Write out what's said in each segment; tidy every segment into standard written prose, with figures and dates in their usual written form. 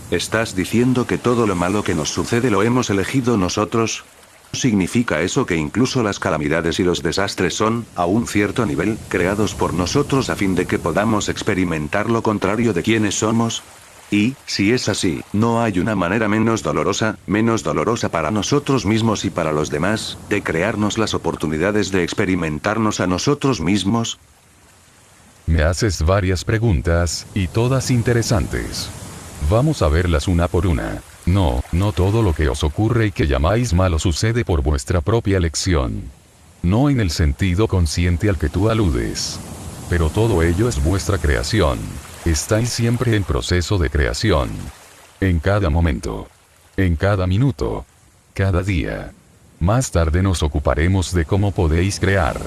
¿Estás diciendo que todo lo malo que nos sucede lo hemos elegido nosotros? ¿Significa eso que incluso las calamidades y los desastres son, a un cierto nivel, creados por nosotros a fin de que podamos experimentar lo contrario de quienes somos? Y, si es así, ¿no hay una manera menos dolorosa para nosotros mismos y para los demás, de crearnos las oportunidades de experimentarnos a nosotros mismos? Me haces varias preguntas, y todas interesantes. Vamos a verlas una por una. No todo lo que os ocurre y que llamáis malo sucede por vuestra propia elección. No en el sentido consciente al que tú aludes. Pero todo ello es vuestra creación. Estáis siempre en proceso de creación. En cada momento. En cada minuto. Cada día. Más tarde nos ocuparemos de cómo podéis crear.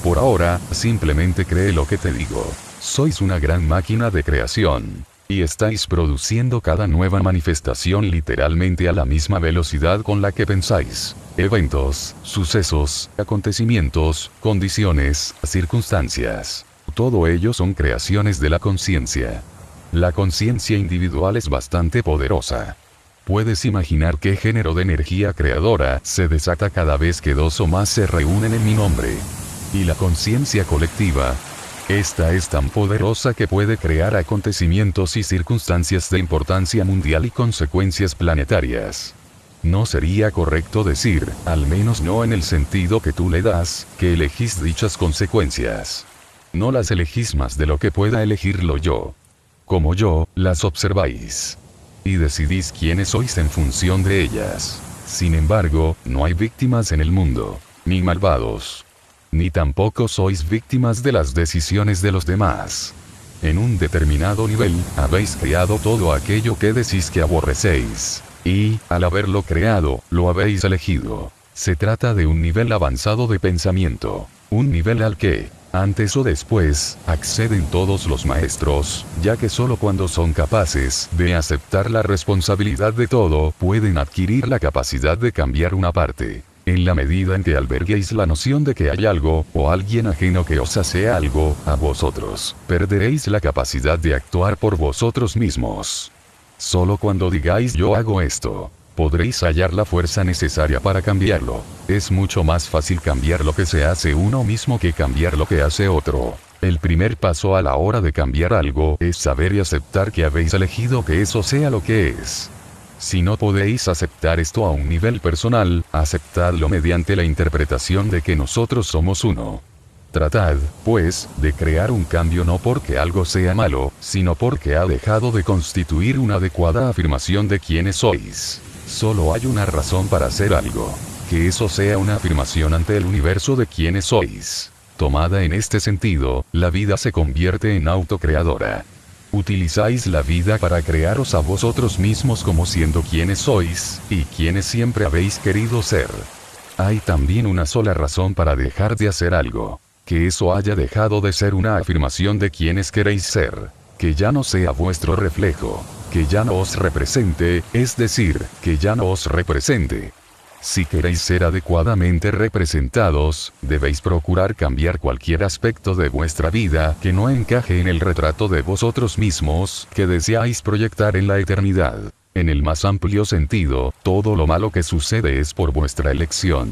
Por ahora, simplemente cree lo que te digo. Sois una gran máquina de creación. Y estáis produciendo cada nueva manifestación literalmente a la misma velocidad con la que pensáis. Eventos, sucesos, acontecimientos, condiciones, circunstancias. Todo ello son creaciones de la conciencia. La conciencia individual es bastante poderosa. Puedes imaginar qué género de energía creadora se desata cada vez que dos o más se reúnen en mi nombre. Y la conciencia colectiva. Esta es tan poderosa que puede crear acontecimientos y circunstancias de importancia mundial y consecuencias planetarias. No sería correcto decir, al menos no en el sentido que tú le das, que elegís dichas consecuencias. No las elegís más de lo que pueda elegirlo yo. Como yo, las observáis. Y decidís quiénes sois en función de ellas. Sin embargo, no hay víctimas en el mundo, ni malvados. Ni tampoco sois víctimas de las decisiones de los demás. En un determinado nivel, habéis creado todo aquello que decís que aborrecéis. Y, al haberlo creado, lo habéis elegido. Se trata de un nivel avanzado de pensamiento. Un nivel al que, antes o después, acceden todos los maestros, ya que solo cuando son capaces de aceptar la responsabilidad de todo, pueden adquirir la capacidad de cambiar una parte. En la medida en que alberguéis la noción de que hay algo, o alguien ajeno que os hace algo, a vosotros, perderéis la capacidad de actuar por vosotros mismos. Solo cuando digáis yo hago esto, podréis hallar la fuerza necesaria para cambiarlo. Es mucho más fácil cambiar lo que se hace uno mismo que cambiar lo que hace otro. El primer paso a la hora de cambiar algo es saber y aceptar que habéis elegido que eso sea lo que es. Si no podéis aceptar esto a un nivel personal, aceptadlo mediante la interpretación de que nosotros somos uno. Tratad, pues, de crear un cambio no porque algo sea malo, sino porque ha dejado de constituir una adecuada afirmación de quiénes sois. Solo hay una razón para hacer algo. Que eso sea una afirmación ante el universo de quiénes sois. Tomada en este sentido, la vida se convierte en autocreadora. Utilizáis la vida para crearos a vosotros mismos como siendo quienes sois, y quienes siempre habéis querido ser. Hay también una sola razón para dejar de hacer algo. Que eso haya dejado de ser una afirmación de quienes queréis ser. Que ya no sea vuestro reflejo. Que ya no os represente, es decir, que ya no os represente. Si queréis ser adecuadamente representados, debéis procurar cambiar cualquier aspecto de vuestra vida que no encaje en el retrato de vosotros mismos que deseáis proyectar en la eternidad. En el más amplio sentido, todo lo malo que sucede es por vuestra elección.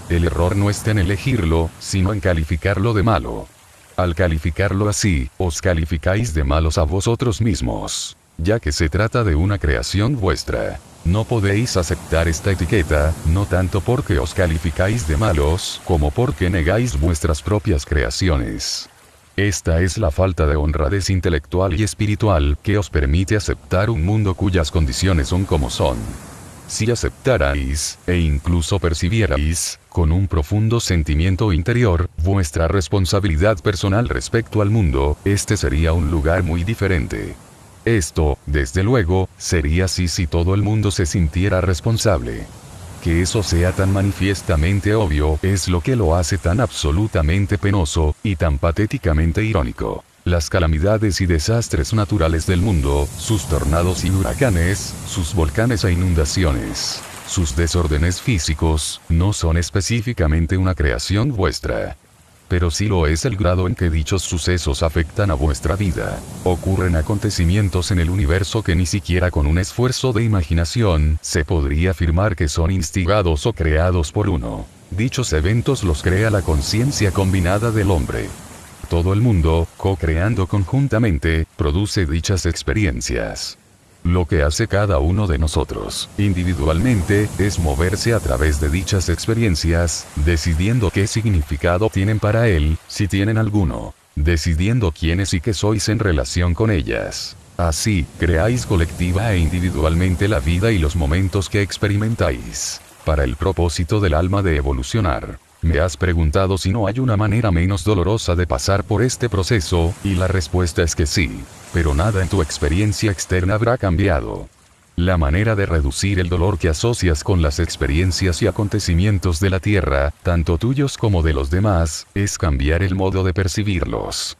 El error no está en elegirlo, sino en calificarlo de malo. Al calificarlo así, os calificáis de malos a vosotros mismos, ya que se trata de una creación vuestra. No podéis aceptar esta etiqueta, no tanto porque os calificáis de malos, como porque negáis vuestras propias creaciones. Esta es la falta de honradez intelectual y espiritual que os permite aceptar un mundo cuyas condiciones son como son. Si aceptarais, e incluso percibierais, con un profundo sentimiento interior, vuestra responsabilidad personal respecto al mundo, este sería un lugar muy diferente. Esto, desde luego, sería así si todo el mundo se sintiera responsable. Que eso sea tan manifiestamente obvio es lo que lo hace tan absolutamente penoso, y tan patéticamente irónico. Las calamidades y desastres naturales del mundo, sus tornados y huracanes, sus volcanes e inundaciones, sus desórdenes físicos, no son específicamente una creación vuestra. pero sí lo es el grado en que dichos sucesos afectan a vuestra vida. Ocurren acontecimientos en el universo que ni siquiera con un esfuerzo de imaginación se podría afirmar que son instigados o creados por uno. Dichos eventos los crea la conciencia combinada del hombre. Todo el mundo, co-creando conjuntamente, produce dichas experiencias. Lo que hace cada uno de nosotros, individualmente, es moverse a través de dichas experiencias, decidiendo qué significado tienen para él, si tienen alguno, decidiendo quiénes y qué sois en relación con ellas. Así, creáis colectiva e individualmente la vida y los momentos que experimentáis, para el propósito del alma de evolucionar. Me has preguntado si no hay una manera menos dolorosa de pasar por este proceso, y la respuesta es que sí. Pero nada en tu experiencia externa habrá cambiado. La manera de reducir el dolor que asocias con las experiencias y acontecimientos de la Tierra, tanto tuyos como de los demás, es cambiar el modo de percibirlos.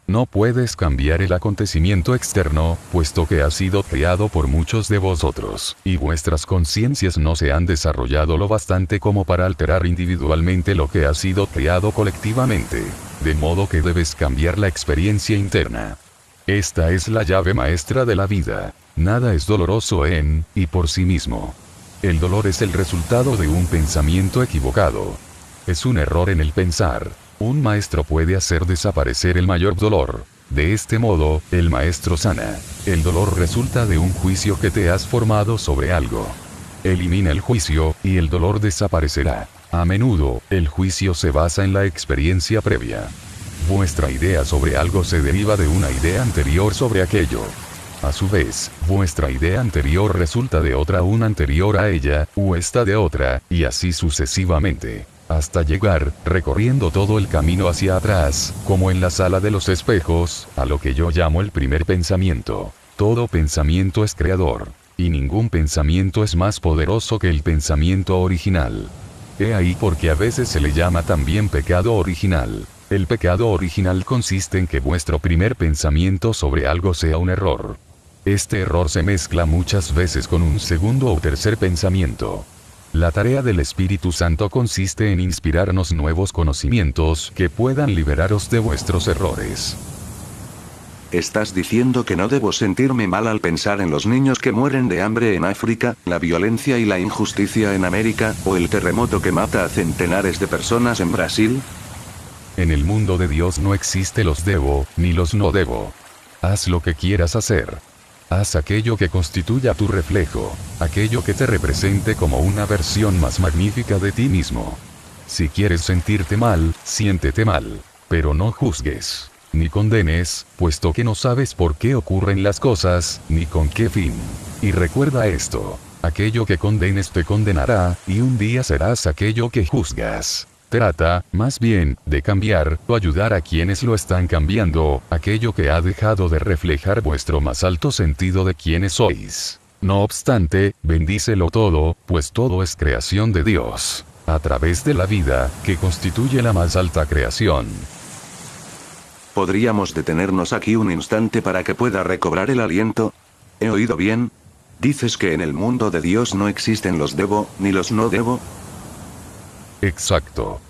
No puedes cambiar el acontecimiento externo, puesto que ha sido creado por muchos de vosotros, y vuestras conciencias no se han desarrollado lo bastante como para alterar individualmente lo que ha sido creado colectivamente. De modo que debes cambiar la experiencia interna. Esta es la llave maestra de la vida. Nada es doloroso en y por sí mismo. El dolor es el resultado de un pensamiento equivocado. Es un error en el pensar. Un maestro puede hacer desaparecer el mayor dolor. De este modo, el maestro sana. El dolor resulta de un juicio que te has formado sobre algo. Elimina el juicio, y el dolor desaparecerá. A menudo, el juicio se basa en la experiencia previa. Vuestra idea sobre algo se deriva de una idea anterior sobre aquello. A su vez, vuestra idea anterior resulta de otra aún anterior a ella, o esta de otra, y así sucesivamente. Hasta llegar, recorriendo todo el camino hacia atrás, como en la sala de los espejos, a lo que yo llamo el primer pensamiento. Todo pensamiento es creador, y ningún pensamiento es más poderoso que el pensamiento original. He ahí porque a veces se le llama también pecado original. El pecado original consiste en que vuestro primer pensamiento sobre algo sea un error. Este error se mezcla muchas veces con un segundo o tercer pensamiento. La tarea del Espíritu Santo consiste en inspirarnos nuevos conocimientos que puedan liberaros de vuestros errores. ¿Estás diciendo que no debo sentirme mal al pensar en los niños que mueren de hambre en África, la violencia y la injusticia en América, o el terremoto que mata a centenares de personas en Brasil? En el mundo de Dios no existe los debo, ni los no debo. Haz lo que quieras hacer. Haz aquello que constituya tu reflejo, aquello que te represente como una versión más magnífica de ti mismo. Si quieres sentirte mal, siéntete mal, pero no juzgues, ni condenes, puesto que no sabes por qué ocurren las cosas, ni con qué fin. Y recuerda esto, aquello que condenes te condenará, y un día serás aquello que juzgas. Trata, más bien, de cambiar, o ayudar a quienes lo están cambiando, aquello que ha dejado de reflejar vuestro más alto sentido de quiénes sois. No obstante, bendícelo todo, pues todo es creación de Dios, a través de la vida, que constituye la más alta creación. ¿Podríamos detenernos aquí un instante para que pueda recobrar el aliento? ¿He oído bien? ¿Dices que en el mundo de Dios no existen los debo, ni los no debo? Exacto.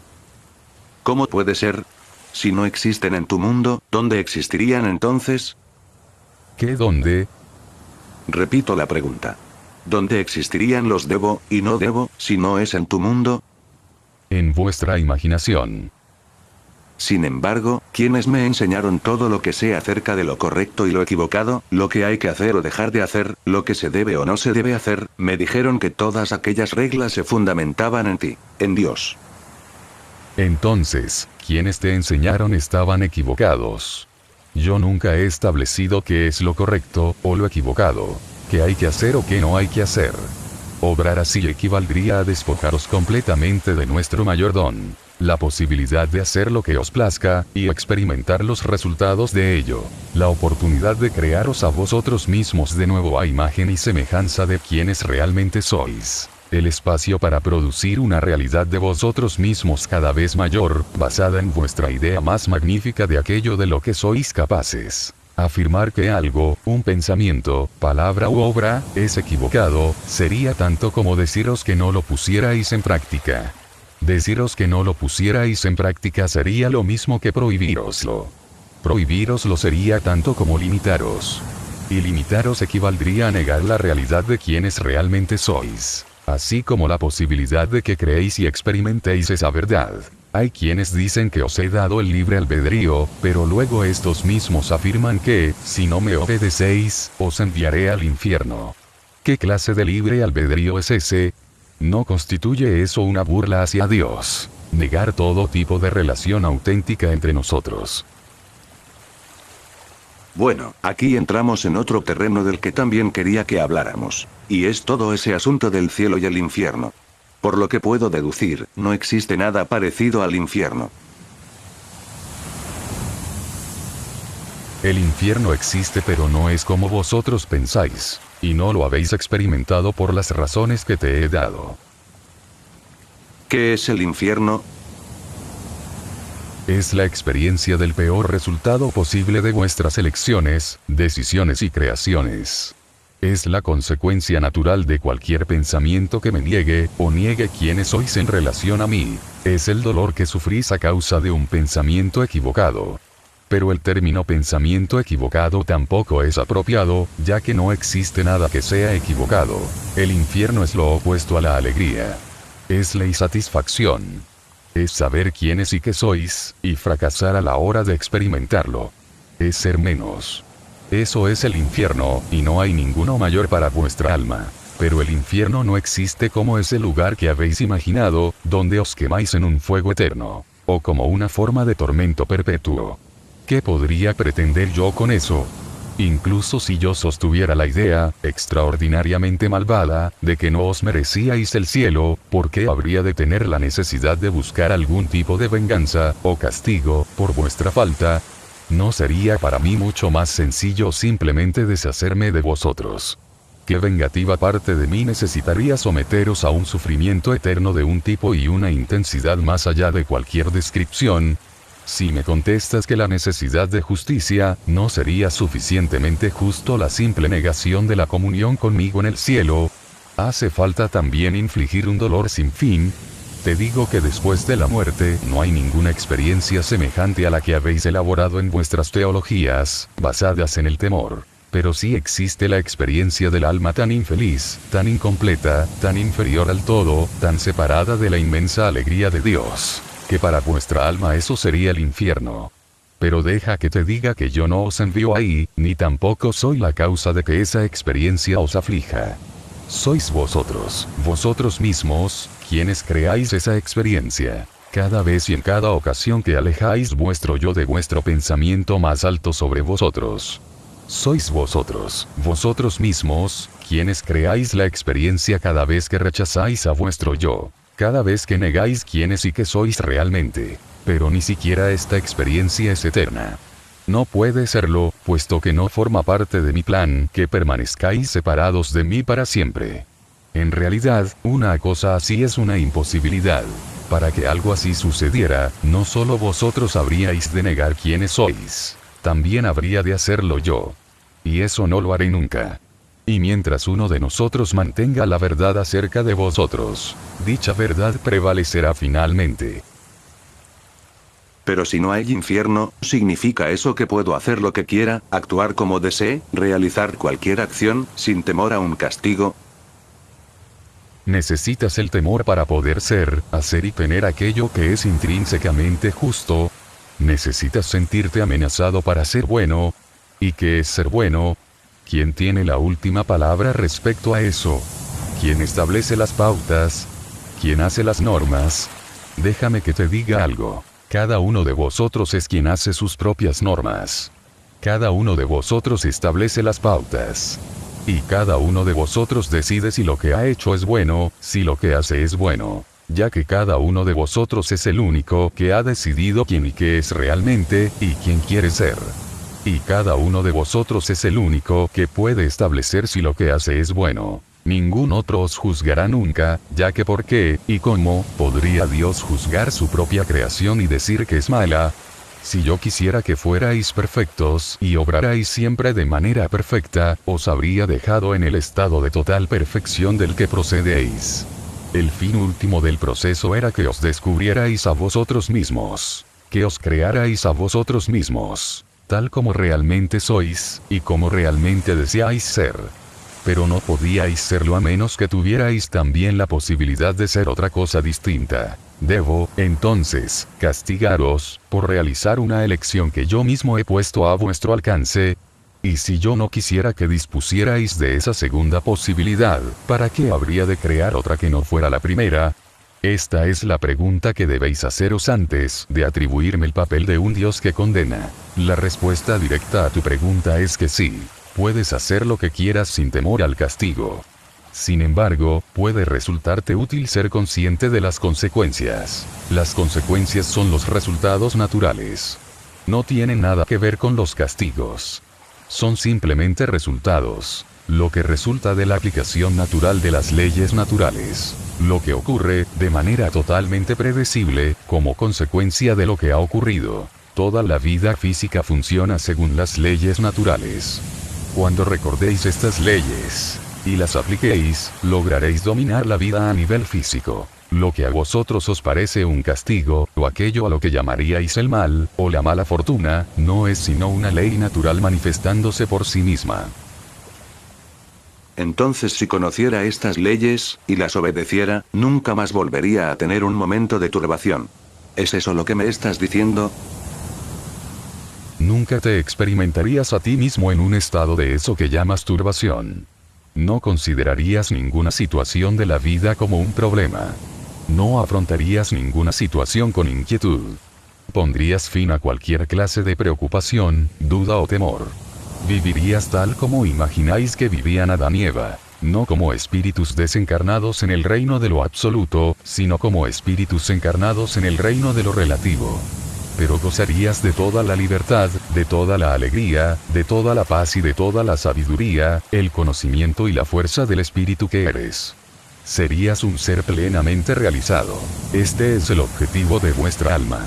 ¿Cómo puede ser? Si no existen en tu mundo, ¿dónde existirían entonces? ¿Qué dónde? Repito la pregunta. ¿Dónde existirían los debo, y no debo, si no es en tu mundo? En vuestra imaginación. Sin embargo, ¿quiénes me enseñaron todo lo que sé acerca de lo correcto y lo equivocado, lo que hay que hacer o dejar de hacer, lo que se debe o no se debe hacer? Me dijeron que todas aquellas reglas se fundamentaban en ti, en Dios. Entonces, quienes te enseñaron estaban equivocados. Yo nunca he establecido qué es lo correcto, o lo equivocado, qué hay que hacer o qué no hay que hacer. Obrar así equivaldría a despojaros completamente de nuestro mayor don, la posibilidad de hacer lo que os plazca, y experimentar los resultados de ello, la oportunidad de crearos a vosotros mismos de nuevo a imagen y semejanza de quienes realmente sois, el espacio para producir una realidad de vosotros mismos cada vez mayor, basada en vuestra idea más magnífica de aquello de lo que sois capaces. Afirmar que algo, un pensamiento, palabra u obra, es equivocado, sería tanto como deciros que no lo pusierais en práctica. Deciros que no lo pusierais en práctica sería lo mismo que prohibíroslo. Prohibíroslo sería tanto como limitaros. Y limitaros equivaldría a negar la realidad de quienes realmente sois, así como la posibilidad de que creéis y experimentéis esa verdad. Hay quienes dicen que os he dado el libre albedrío, pero luego estos mismos afirman que, si no me obedecéis, os enviaré al infierno. ¿Qué clase de libre albedrío es ese? ¿No constituye eso una burla hacia Dios? Negar todo tipo de relación auténtica entre nosotros. Bueno, aquí entramos en otro terreno del que también quería que habláramos. Y es todo ese asunto del cielo y el infierno. Por lo que puedo deducir, no existe nada parecido al infierno. El infierno existe, pero no es como vosotros pensáis, y no lo habéis experimentado por las razones que te he dado. ¿Qué es el infierno? Es la experiencia del peor resultado posible de vuestras elecciones, decisiones y creaciones. Es la consecuencia natural de cualquier pensamiento que me niegue, o niegue quiénes sois en relación a mí. Es el dolor que sufrís a causa de un pensamiento equivocado. Pero el término pensamiento equivocado tampoco es apropiado, ya que no existe nada que sea equivocado. El infierno es lo opuesto a la alegría. Es la insatisfacción. Es saber quiénes y qué sois, y fracasar a la hora de experimentarlo. Es ser menos. Eso es el infierno, y no hay ninguno mayor para vuestra alma. Pero el infierno no existe como ese lugar que habéis imaginado, donde os quemáis en un fuego eterno, o como una forma de tormento perpetuo. ¿Qué podría pretender yo con eso? Incluso si yo sostuviera la idea, extraordinariamente malvada, de que no os merecíais el cielo, ¿por qué habría de tener la necesidad de buscar algún tipo de venganza, o castigo, por vuestra falta? ¿No sería para mí mucho más sencillo simplemente deshacerme de vosotros? ¿Qué vengativa parte de mí necesitaría someteros a un sufrimiento eterno de un tipo y una intensidad más allá de cualquier descripción? Si me contestas que la necesidad de justicia, ¿no sería suficientemente justo la simple negación de la comunión conmigo en el cielo? ¿Hace falta también infligir un dolor sin fin? Te digo que después de la muerte, no hay ninguna experiencia semejante a la que habéis elaborado en vuestras teologías, basadas en el temor. Pero sí existe la experiencia del alma tan infeliz, tan incompleta, tan inferior al todo, tan separada de la inmensa alegría de Dios, que para vuestra alma eso sería el infierno. Pero deja que te diga que yo no os envío ahí, ni tampoco soy la causa de que esa experiencia os aflija. Sois vosotros mismos, quienes creáis esa experiencia. Cada vez y en cada ocasión que alejáis vuestro yo de vuestro pensamiento más alto sobre vosotros. Sois vosotros mismos, quienes creáis la experiencia cada vez que rechazáis a vuestro yo. Cada vez que negáis quiénes y qué sois realmente. Pero ni siquiera esta experiencia es eterna. No puede serlo, puesto que no forma parte de mi plan que permanezcáis separados de mí para siempre. En realidad, una cosa así es una imposibilidad. Para que algo así sucediera, no solo vosotros habríais de negar quiénes sois, también habría de hacerlo yo. Y eso no lo haré nunca. Y mientras uno de nosotros mantenga la verdad acerca de vosotros, dicha verdad prevalecerá finalmente. Pero si no hay infierno, ¿significa eso que puedo hacer lo que quiera, actuar como desee, realizar cualquier acción, sin temor a un castigo? Necesitas el temor para poder ser, hacer y tener aquello que es intrínsecamente justo. Necesitas sentirte amenazado para ser bueno. ¿Y qué es ser bueno? ¿Quién tiene la última palabra respecto a eso? ¿Quién establece las pautas? ¿Quién hace las normas? Déjame que te diga algo. Cada uno de vosotros es quien hace sus propias normas. Cada uno de vosotros establece las pautas. Y cada uno de vosotros decide si lo que ha hecho es bueno, si lo que hace es bueno. Ya que cada uno de vosotros es el único que ha decidido quién y qué es realmente, y quién quiere ser. Y cada uno de vosotros es el único que puede establecer si lo que hace es bueno. Ningún otro os juzgará nunca, ya que ¿por qué, y cómo, podría Dios juzgar su propia creación y decir que es mala? Si yo quisiera que fuerais perfectos y obrarais siempre de manera perfecta, os habría dejado en el estado de total perfección del que procedéis. El fin último del proceso era que os descubrierais a vosotros mismos. Que os crearais a vosotros mismos. Tal como realmente sois, y como realmente deseáis ser. Pero no podíais serlo a menos que tuvierais también la posibilidad de ser otra cosa distinta. Debo, entonces, castigaros, por realizar una elección que yo mismo he puesto a vuestro alcance. Y si yo no quisiera que dispusierais de esa segunda posibilidad, ¿para qué habría de crear otra que no fuera la primera? Esta es la pregunta que debéis haceros antes de atribuirme el papel de un Dios que condena. La respuesta directa a tu pregunta es que sí, puedes hacer lo que quieras sin temor al castigo. Sin embargo, puede resultarte útil ser consciente de las consecuencias. Las consecuencias son los resultados naturales. No tienen nada que ver con los castigos. Son simplemente resultados. Lo que resulta de la aplicación natural de las leyes naturales. Lo que ocurre, de manera totalmente predecible, como consecuencia de lo que ha ocurrido. Toda la vida física funciona según las leyes naturales. Cuando recordéis estas leyes, y las apliquéis, lograréis dominar la vida a nivel físico. Lo que a vosotros os parece un castigo, o aquello a lo que llamaríais el mal, o la mala fortuna, no es sino una ley natural manifestándose por sí misma. Entonces, si conociera estas leyes, y las obedeciera, nunca más volvería a tener un momento de turbación. ¿Es eso lo que me estás diciendo? Nunca te experimentarías a ti mismo en un estado de eso que llamas turbación. No considerarías ninguna situación de la vida como un problema. No afrontarías ninguna situación con inquietud. Pondrías fin a cualquier clase de preocupación, duda o temor. Vivirías tal como imagináis que vivían Adán y Eva, no como espíritus desencarnados en el reino de lo absoluto, sino como espíritus encarnados en el reino de lo relativo. Pero gozarías de toda la libertad, de toda la alegría, de toda la paz y de toda la sabiduría, el conocimiento y la fuerza del espíritu que eres. Serías un ser plenamente realizado. Este es el objetivo de vuestra alma.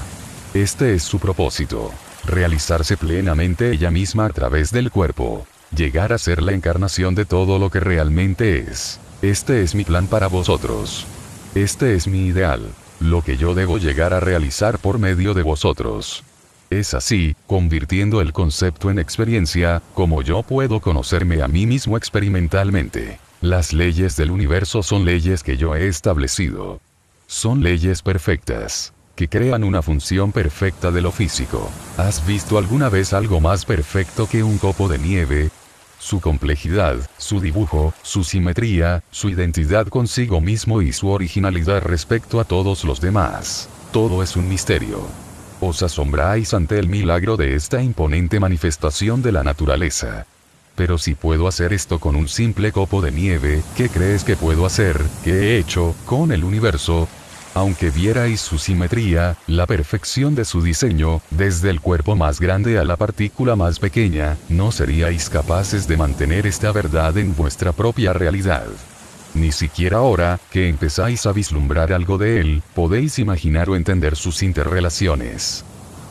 Este es su propósito. Realizarse plenamente ella misma a través del cuerpo. Llegar a ser la encarnación de todo lo que realmente es. Este es mi plan para vosotros. Este es mi ideal. Lo que yo debo llegar a realizar por medio de vosotros. Es así, convirtiendo el concepto en experiencia, como yo puedo conocerme a mí mismo experimentalmente. Las leyes del universo son leyes que yo he establecido. Son leyes perfectas, que crean una función perfecta de lo físico. ¿Has visto alguna vez algo más perfecto que un copo de nieve? Su complejidad, su dibujo, su simetría, su identidad consigo mismo y su originalidad respecto a todos los demás. Todo es un misterio. Os asombráis ante el milagro de esta imponente manifestación de la naturaleza. Pero si puedo hacer esto con un simple copo de nieve, ¿qué crees que puedo hacer, que he hecho, con el universo? Aunque vierais su simetría, la perfección de su diseño, desde el cuerpo más grande a la partícula más pequeña, no seríais capaces de mantener esta verdad en vuestra propia realidad. Ni siquiera ahora, que empezáis a vislumbrar algo de él, podéis imaginar o entender sus interrelaciones.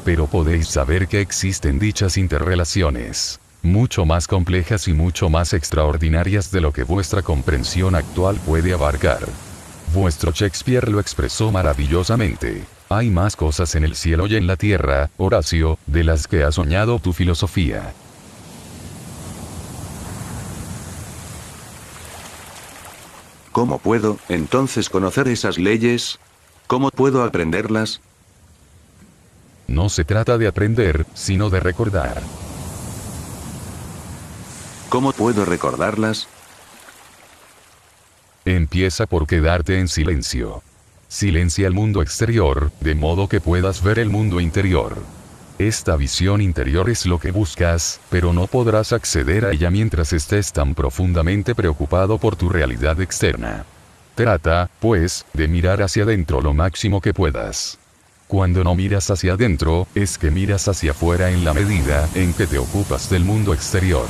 Pero podéis saber que existen dichas interrelaciones, mucho más complejas y mucho más extraordinarias de lo que vuestra comprensión actual puede abarcar. Vuestro Shakespeare lo expresó maravillosamente. Hay más cosas en el cielo y en la tierra, Horacio, de las que ha soñado tu filosofía. ¿Cómo puedo, entonces, conocer esas leyes? ¿Cómo puedo aprenderlas? No se trata de aprender, sino de recordar. ¿Cómo puedo recordarlas? Empieza por quedarte en silencio. Silencia el mundo exterior, de modo que puedas ver el mundo interior. Esta visión interior es lo que buscas, pero no podrás acceder a ella mientras estés tan profundamente preocupado por tu realidad externa. Trata, pues, de mirar hacia adentro lo máximo que puedas. Cuando no miras hacia adentro, es que miras hacia afuera en la medida en que te ocupas del mundo exterior.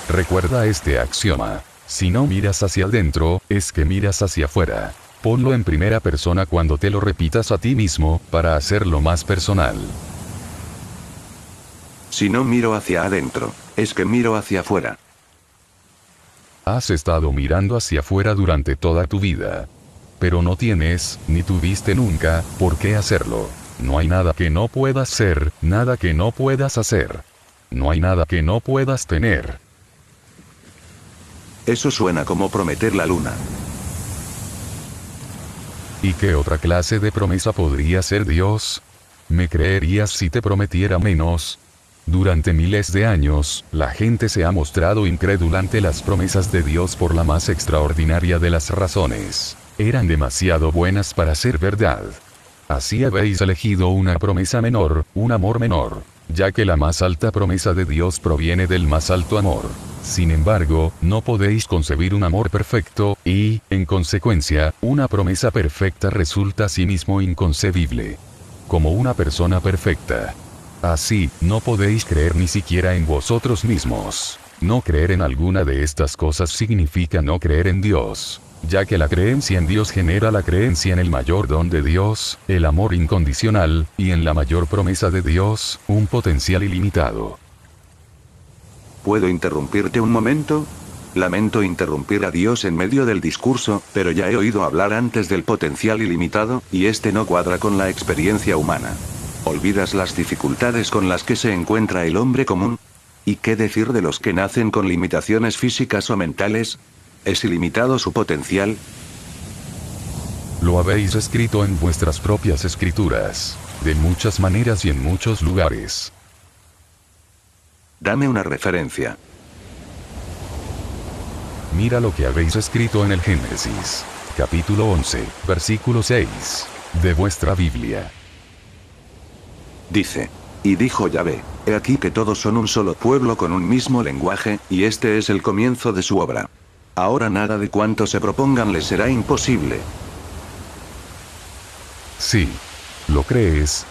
Recuerda este axioma. Si no miras hacia adentro, es que miras hacia afuera. Ponlo en primera persona cuando te lo repitas a ti mismo, para hacerlo más personal. Si no miro hacia adentro, es que miro hacia afuera. Has estado mirando hacia afuera durante toda tu vida. pero no tienes, ni tuviste nunca, por qué hacerlo. No hay nada que no puedas ser, nada que no puedas hacer. No hay nada que no puedas tener. Eso suena como prometer la luna. ¿Y qué otra clase de promesa podría ser Dios? ¿Me creerías si te prometiera menos? Durante miles de años, la gente se ha mostrado incrédula ante las promesas de Dios por la más extraordinaria de las razones. Eran demasiado buenas para ser verdad. Así habéis elegido una promesa menor, un amor menor, ya que la más alta promesa de Dios proviene del más alto amor. Sin embargo, no podéis concebir un amor perfecto, y, en consecuencia, una promesa perfecta resulta asimismo inconcebible. Como una persona perfecta. Así, no podéis creer ni siquiera en vosotros mismos. No creer en alguna de estas cosas significa no creer en Dios, ya que la creencia en Dios genera la creencia en el mayor don de Dios, el amor incondicional, y en la mayor promesa de Dios, un potencial ilimitado. ¿Puedo interrumpirte un momento? Lamento interrumpir a Dios en medio del discurso, pero ya he oído hablar antes del potencial ilimitado, y este no cuadra con la experiencia humana. ¿Olvidas las dificultades con las que se encuentra el hombre común? ¿Y qué decir de los que nacen con limitaciones físicas o mentales? ¿Es ilimitado su potencial? Lo habéis escrito en vuestras propias escrituras, de muchas maneras y en muchos lugares. Dame una referencia. Mira lo que habéis escrito en el Génesis, capítulo 11, versículo 6, de vuestra Biblia. Dice: y dijo Yahvé, he aquí que todos son un solo pueblo con un mismo lenguaje, y este es el comienzo de su obra. Ahora nada de cuanto se propongan les será imposible. Sí. ¿Lo crees?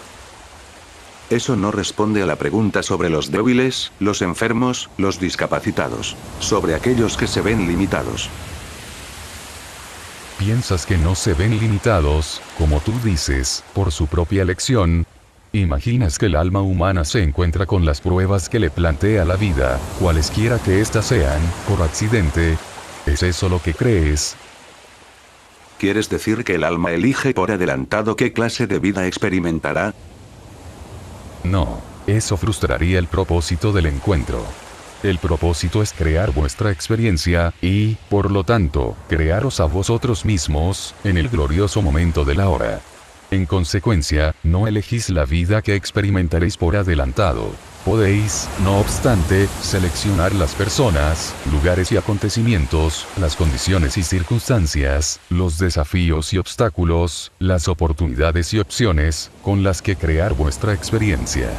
Eso no responde a la pregunta sobre los débiles, los enfermos, los discapacitados, sobre aquellos que se ven limitados. ¿Piensas que no se ven limitados, como tú dices, por su propia elección? ¿Imaginas que el alma humana se encuentra con las pruebas que le plantea la vida, cualesquiera que éstas sean, por accidente? ¿Es eso lo que crees? ¿Quieres decir que el alma elige por adelantado qué clase de vida experimentará? No, eso frustraría el propósito del encuentro. El propósito es crear vuestra experiencia, y, por lo tanto, crearos a vosotros mismos, en el glorioso momento de la hora. En consecuencia, no elegís la vida que experimentaréis por adelantado. Podéis, no obstante, seleccionar las personas, lugares y acontecimientos, las condiciones y circunstancias, los desafíos y obstáculos, las oportunidades y opciones, con las que crear vuestra experiencia.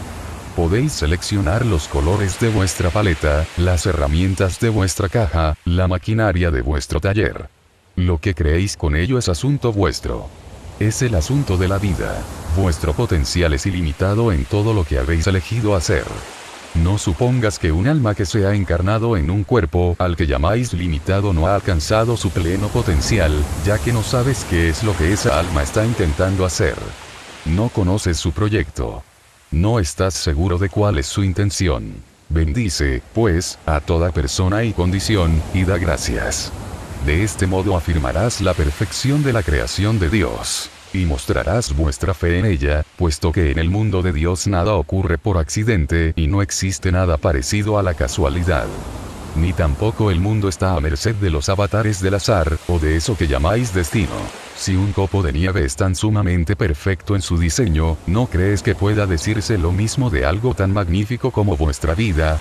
Podéis seleccionar los colores de vuestra paleta, las herramientas de vuestra caja, la maquinaria de vuestro taller. Lo que creéis con ello es asunto vuestro. Es el asunto de la vida. Vuestro potencial es ilimitado en todo lo que habéis elegido hacer. No supongas que un alma que se ha encarnado en un cuerpo al que llamáis limitado no ha alcanzado su pleno potencial, ya que no sabes qué es lo que esa alma está intentando hacer. No conoces su proyecto. No estás seguro de cuál es su intención. Bendice, pues, a toda persona y condición, y da gracias. De este modo afirmarás la perfección de la creación de Dios, y mostrarás vuestra fe en ella, puesto que en el mundo de Dios nada ocurre por accidente y no existe nada parecido a la casualidad. Ni tampoco el mundo está a merced de los avatares del azar, o de eso que llamáis destino. Si un copo de nieve es tan sumamente perfecto en su diseño, ¿no crees que pueda decirse lo mismo de algo tan magnífico como vuestra vida?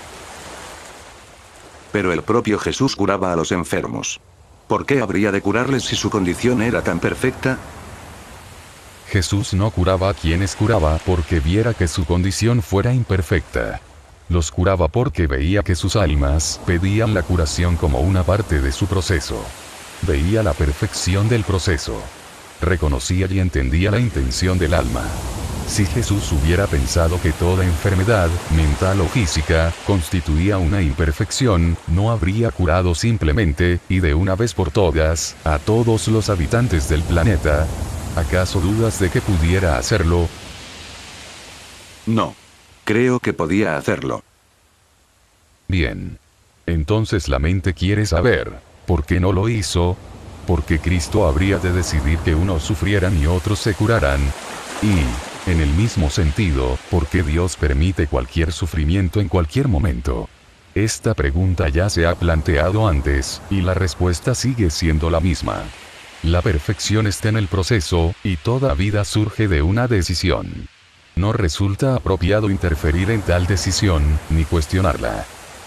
Pero el propio Jesús curaba a los enfermos. ¿Por qué habría de curarles si su condición era tan perfecta? Jesús no curaba a quienes curaba porque viera que su condición fuera imperfecta. Los curaba porque veía que sus almas pedían la curación como una parte de su proceso. Veía la perfección del proceso. Reconocía y entendía la intención del alma. Si Jesús hubiera pensado que toda enfermedad, mental o física, constituía una imperfección, no habría curado simplemente, y de una vez por todas, a todos los habitantes del planeta. ¿Acaso dudas de que pudiera hacerlo? No. Creo que podía hacerlo. Bien. Entonces la mente quiere saber, ¿por qué no lo hizo? porque Cristo habría de decidir que unos sufrieran y otros se curaran. Y, en el mismo sentido, ¿por qué Dios permite cualquier sufrimiento en cualquier momento? Esta pregunta ya se ha planteado antes, y la respuesta sigue siendo la misma. La perfección está en el proceso, y toda vida surge de una decisión. No resulta apropiado interferir en tal decisión, ni cuestionarla.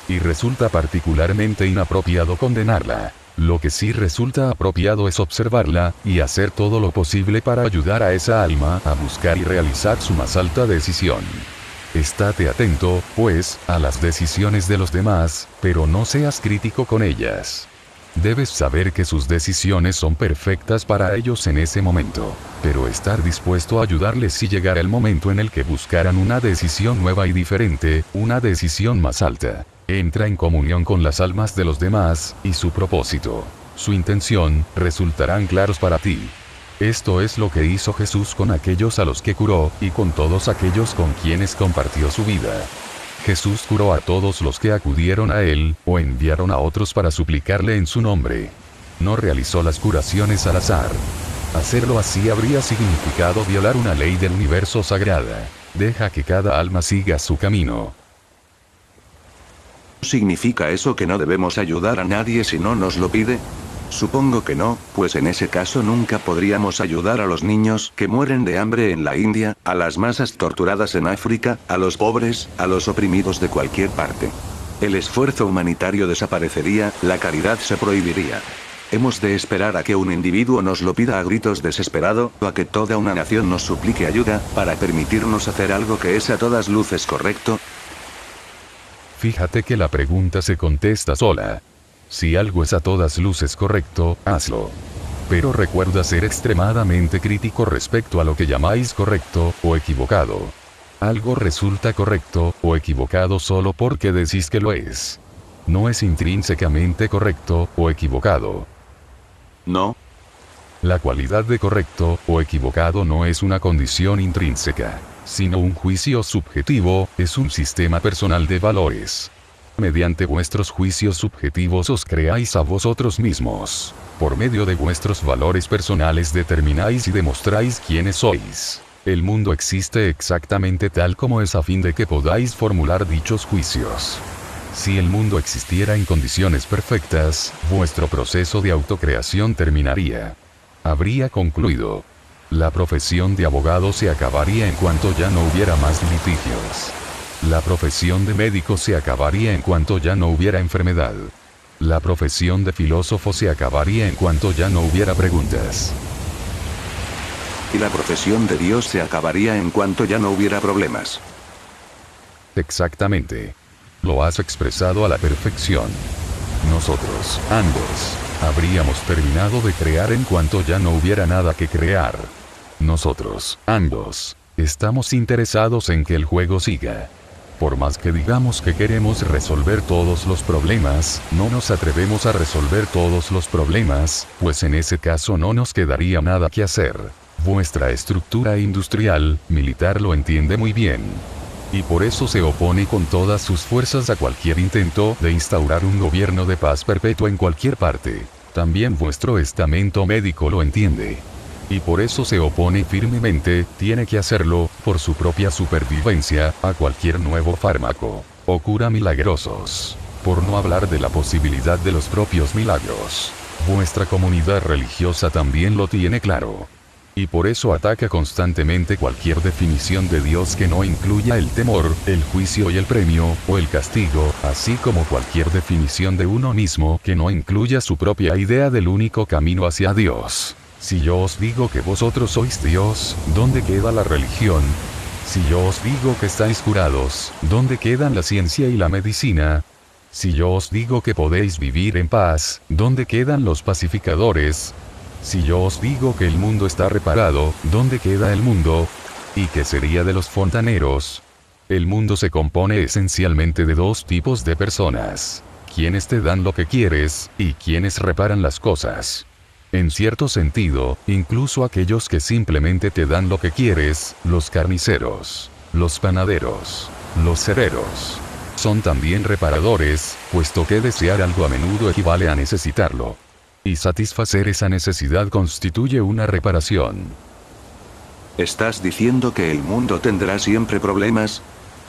Y resulta particularmente inapropiado condenarla. Lo que sí resulta apropiado es observarla, y hacer todo lo posible para ayudar a esa alma a buscar y realizar su más alta decisión. Estate atento, pues, a las decisiones de los demás, pero no seas crítico con ellas. Debes saber que sus decisiones son perfectas para ellos en ese momento, pero estar dispuesto a ayudarles si llegara el momento en el que buscaran una decisión nueva y diferente, una decisión más alta. Entra en comunión con las almas de los demás, y su propósito, su intención, resultarán claros para ti. Esto es lo que hizo Jesús con aquellos a los que curó, y con todos aquellos con quienes compartió su vida. Jesús curó a todos los que acudieron a él, o enviaron a otros para suplicarle en su nombre. No realizó las curaciones al azar. Hacerlo así habría significado violar una ley del universo sagrada. Deja que cada alma siga su camino. ¿Significa eso que no debemos ayudar a nadie si no nos lo pide? Supongo que no, pues en ese caso nunca podríamos ayudar a los niños que mueren de hambre en la India, a las masas torturadas en África, a los pobres, a los oprimidos de cualquier parte. El esfuerzo humanitario desaparecería, la caridad se prohibiría. ¿Hemos de esperar a que un individuo nos lo pida a gritos desesperado, o a que toda una nación nos suplique ayuda, para permitirnos hacer algo que es a todas luces correcto? Fíjate que la pregunta se contesta sola. Si algo es a todas luces correcto, hazlo. Pero recuerda ser extremadamente crítico respecto a lo que llamáis correcto, o equivocado. Algo resulta correcto, o equivocado solo porque decís que lo es. No es intrínsecamente correcto, o equivocado. No. La cualidad de correcto, o equivocado no es una condición intrínseca, sino un juicio subjetivo, es un sistema personal de valores. Mediante vuestros juicios subjetivos os creáis a vosotros mismos. Por medio de vuestros valores personales determináis y demostráis quiénes sois. El mundo existe exactamente tal como es a fin de que podáis formular dichos juicios. Si el mundo existiera en condiciones perfectas, vuestro proceso de autocreación terminaría. Habría concluido. La profesión de abogado se acabaría en cuanto ya no hubiera más litigios. La profesión de médico se acabaría en cuanto ya no hubiera enfermedad. La profesión de filósofo se acabaría en cuanto ya no hubiera preguntas. Y la profesión de Dios se acabaría en cuanto ya no hubiera problemas. Exactamente. Lo has expresado a la perfección. Nosotros, ambos, habríamos terminado de crear en cuanto ya no hubiera nada que crear. Nosotros, ambos, estamos interesados en que el juego siga. Por más que digamos que queremos resolver todos los problemas, no nos atrevemos a resolver todos los problemas, pues en ese caso no nos quedaría nada que hacer. Vuestra estructura industrial, militar lo entiende muy bien. Y por eso se opone con todas sus fuerzas a cualquier intento de instaurar un gobierno de paz perpetua en cualquier parte. También vuestro estamento médico lo entiende. Y por eso se opone firmemente, tiene que hacerlo, por su propia supervivencia, a cualquier nuevo fármaco, o cura milagrosos. Por no hablar de la posibilidad de los propios milagros. Vuestra comunidad religiosa también lo tiene claro. Y por eso ataca constantemente cualquier definición de Dios que no incluya el temor, el juicio y el premio, o el castigo, así como cualquier definición de uno mismo que no incluya su propia idea del único camino hacia Dios. Si yo os digo que vosotros sois Dios, ¿dónde queda la religión? Si yo os digo que estáis curados, ¿dónde quedan la ciencia y la medicina? Si yo os digo que podéis vivir en paz, ¿dónde quedan los pacificadores? Si yo os digo que el mundo está reparado, ¿dónde queda el mundo? ¿Y qué sería de los fontaneros? El mundo se compone esencialmente de dos tipos de personas. Quienes te dan lo que quieres, y quienes reparan las cosas. En cierto sentido, incluso aquellos que simplemente te dan lo que quieres, los carniceros, los panaderos, los herreros, son también reparadores, puesto que desear algo a menudo equivale a necesitarlo. y satisfacer esa necesidad constituye una reparación. ¿Estás diciendo que el mundo tendrá siempre problemas?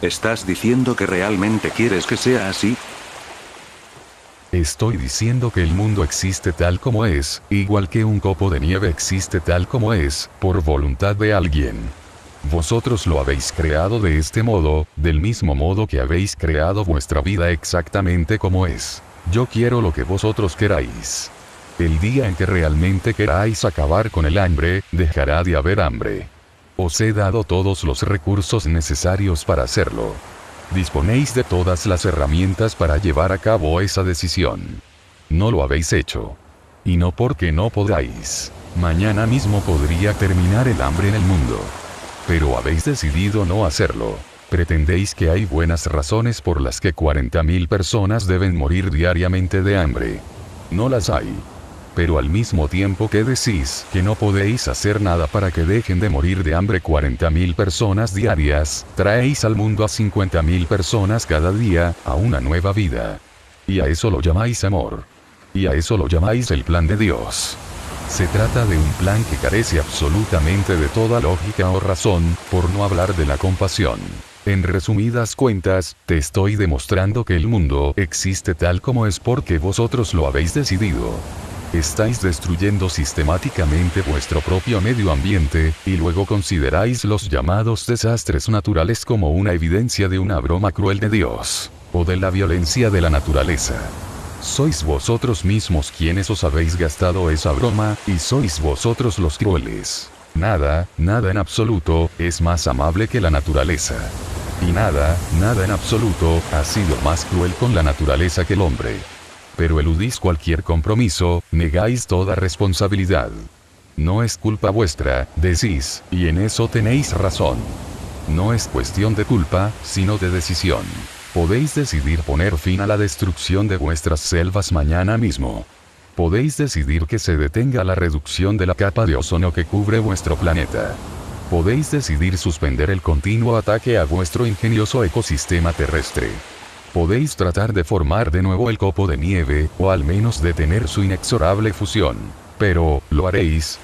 ¿Estás diciendo que realmente quieres que sea así? Estoy diciendo que el mundo existe tal como es, igual que un copo de nieve existe tal como es, por voluntad de alguien. Vosotros lo habéis creado de este modo, del mismo modo que habéis creado vuestra vida exactamente como es. Yo quiero lo que vosotros queráis. El día en que realmente queráis acabar con el hambre, dejará de haber hambre. Os he dado todos los recursos necesarios para hacerlo. Disponéis de todas las herramientas para llevar a cabo esa decisión. No lo habéis hecho. Y no porque no podáis. Mañana mismo podría terminar el hambre en el mundo. Pero habéis decidido no hacerlo. Pretendéis que hay buenas razones por las que 40.000 personas deben morir diariamente de hambre. No las hay. Pero al mismo tiempo que decís que no podéis hacer nada para que dejen de morir de hambre 40.000 personas diarias, traéis al mundo a 50.000 personas cada día, a una nueva vida. Y a eso lo llamáis amor. Y a eso lo llamáis el plan de Dios. Se trata de un plan que carece absolutamente de toda lógica o razón, por no hablar de la compasión. En resumidas cuentas, te estoy demostrando que el mundo existe tal como es porque vosotros lo habéis decidido. Estáis destruyendo sistemáticamente vuestro propio medio ambiente, y luego consideráis los llamados desastres naturales como una evidencia de una broma cruel de Dios, o de la violencia de la naturaleza. Sois vosotros mismos quienes os habéis gastado esa broma, y sois vosotros los crueles. Nada en absoluto, es más amable que la naturaleza. Y nada en absoluto, ha sido más cruel con la naturaleza que el hombre. Pero eludís cualquier compromiso, negáis toda responsabilidad. No es culpa vuestra, decís, y en eso tenéis razón. No es cuestión de culpa, sino de decisión. Podéis decidir poner fin a la destrucción de vuestras selvas mañana mismo. Podéis decidir que se detenga la reducción de la capa de ozono que cubre vuestro planeta. Podéis decidir suspender el continuo ataque a vuestro ingenioso ecosistema terrestre. Podéis tratar de formar de nuevo el copo de nieve, o al menos detener su inexorable fusión. Pero, ¿lo haréis?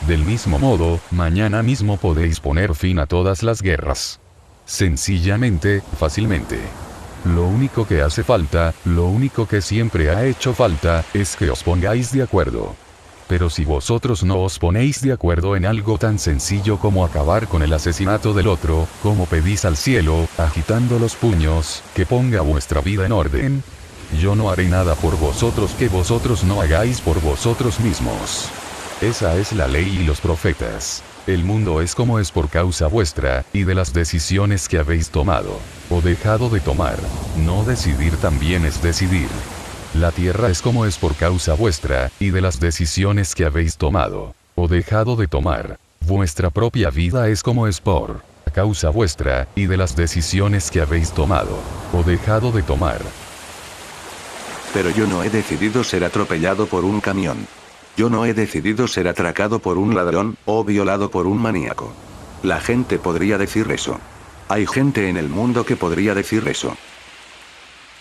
Del mismo modo, mañana mismo podéis poner fin a todas las guerras. Sencillamente, fácilmente. Lo único que hace falta, lo único que siempre ha hecho falta, es que os pongáis de acuerdo. Pero si vosotros no os ponéis de acuerdo en algo tan sencillo como acabar con el asesinato del otro, como pedís al cielo, agitando los puños, que ponga vuestra vida en orden, yo no haré nada por vosotros que vosotros no hagáis por vosotros mismos. Esa es la ley y los profetas. El mundo es como es por causa vuestra, y de las decisiones que habéis tomado, o dejado de tomar. No decidir también es decidir. La tierra es como es por causa vuestra, y de las decisiones que habéis tomado, o dejado de tomar. Vuestra propia vida es como es por causa vuestra, y de las decisiones que habéis tomado, o dejado de tomar. Pero yo no he decidido ser atropellado por un camión. Yo no he decidido ser atracado por un ladrón, o violado por un maníaco. La gente podría decir eso. Hay gente en el mundo que podría decir eso.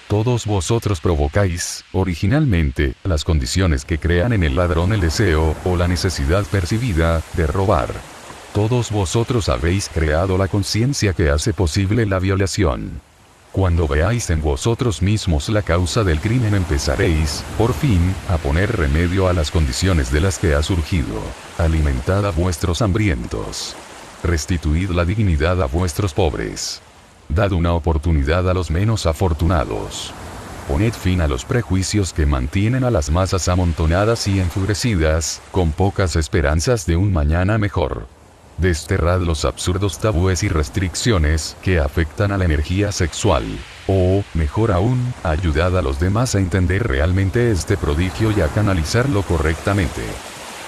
Todos vosotros provocáis, originalmente, las condiciones que crean en el ladrón el deseo, o la necesidad percibida, de robar. Todos vosotros habéis creado la conciencia que hace posible la violación. Cuando veáis en vosotros mismos la causa del crimen empezaréis, por fin, a poner remedio a las condiciones de las que ha surgido. Alimentad a vuestros hambrientos. Restituid la dignidad a vuestros pobres. Dad una oportunidad a los menos afortunados. Poned fin a los prejuicios que mantienen a las masas amontonadas y enfurecidas, con pocas esperanzas de un mañana mejor. Desterrad los absurdos tabúes y restricciones que afectan a la energía sexual. O, mejor aún, ayudad a los demás a entender realmente este prodigio y a canalizarlo correctamente.